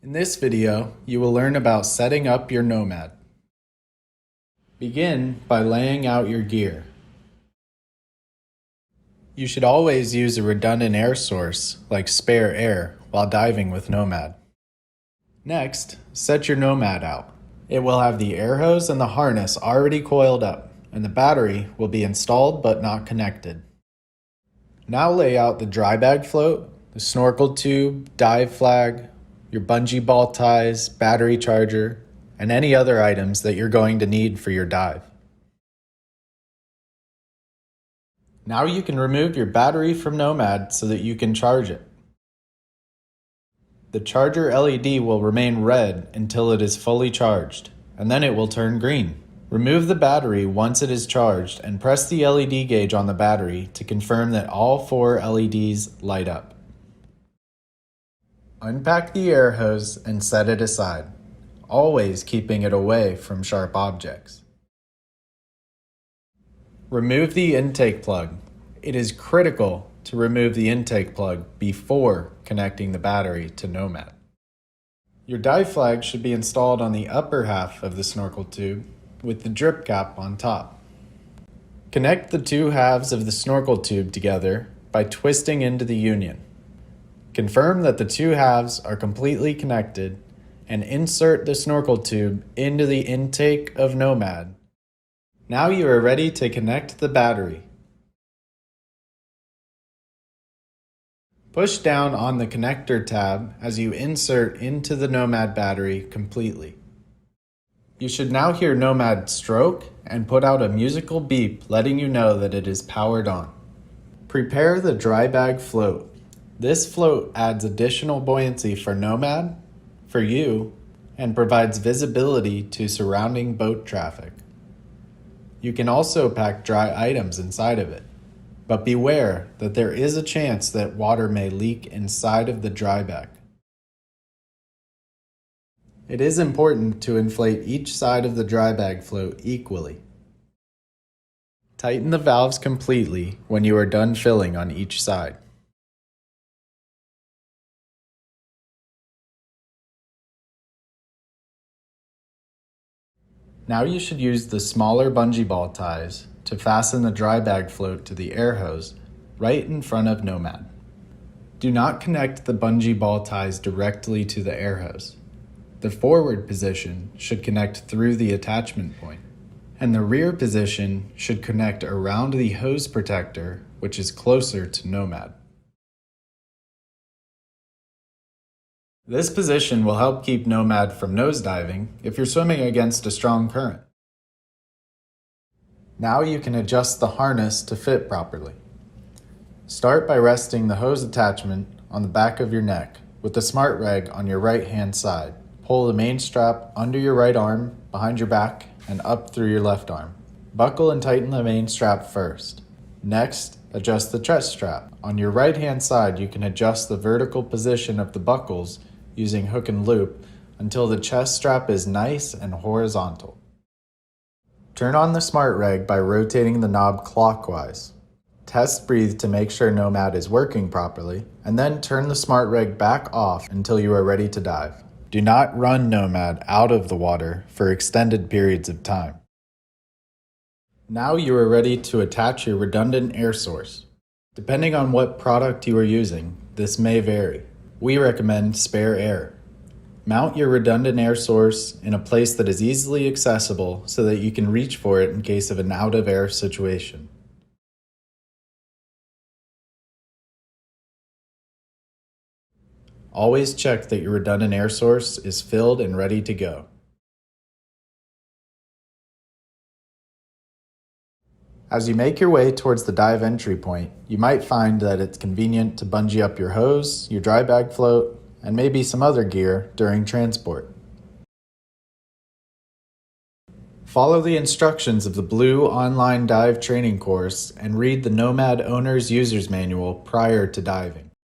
In this video, you will learn about setting up your Nomad. Begin by laying out your gear. You should always use a redundant air source, like spare air, while diving with Nomad. Next, set your Nomad out. It will have the air hose and the harness already coiled up, and the battery will be installed but not connected. Now lay out the dry bag float, the snorkel tube, dive flag, your bungee ball ties, battery charger, and any other items that you're going to need for your dive. Now you can remove your battery from Nomad so that you can charge it. The charger LED will remain red until it is fully charged, and then it will turn green. Remove the battery once it is charged and press the LED gauge on the battery to confirm that all 4 LEDs light up. Unpack the air hose and set it aside, always keeping it away from sharp objects. Remove the intake plug. It is critical to remove the intake plug before connecting the battery to Nomad. Your dive flag should be installed on the upper half of the snorkel tube with the drip cap on top. Connect the 2 halves of the snorkel tube together by twisting into the union. Confirm that the 2 halves are completely connected and insert the snorkel tube into the intake of Nomad. Now you are ready to connect the battery. Push down on the connector tab as you insert into the Nomad battery completely. You should now hear Nomad stroke and put out a musical beep letting you know that it is powered on. Prepare the dry bag float. This float adds additional buoyancy for Nomad, for you, and provides visibility to surrounding boat traffic. You can also pack dry items inside of it, but beware that there is a chance that water may leak inside of the dry bag. It is important to inflate each side of the dry bag float equally. Tighten the valves completely when you are done filling on each side. Now you should use the smaller bungee ball ties to fasten the dry bag float to the air hose right in front of Nomad. Do not connect the bungee ball ties directly to the air hose. The forward position should connect through the attachment point, and the rear position should connect around the hose protector, which is closer to Nomad. This position will help keep Nomad from nosediving if you're swimming against a strong current. Now you can adjust the harness to fit properly. Start by resting the hose attachment on the back of your neck with the smart reg on your right hand side. Pull the main strap under your right arm, behind your back, and up through your left arm. Buckle and tighten the main strap first. Next, adjust the chest strap. On your right hand side, you can adjust the vertical position of the buckles using hook and loop until the chest strap is nice and horizontal. Turn on the smart reg by rotating the knob clockwise. Test breathe to make sure Nomad is working properly, and then turn the smart reg back off until you are ready to dive. Do not run Nomad out of the water for extended periods of time. Now you are ready to attach your redundant air source. Depending on what product you are using, this may vary. We recommend spare air. Mount your redundant air source in a place that is easily accessible so that you can reach for it in case of an out-of-air situation. Always check that your redundant air source is filled and ready to go. As you make your way towards the dive entry point, you might find that it's convenient to bungee up your hose, your dry bag float, and maybe some other gear during transport. Follow the instructions of the blue online dive training course and read the Nomad Owner's User's Manual prior to diving.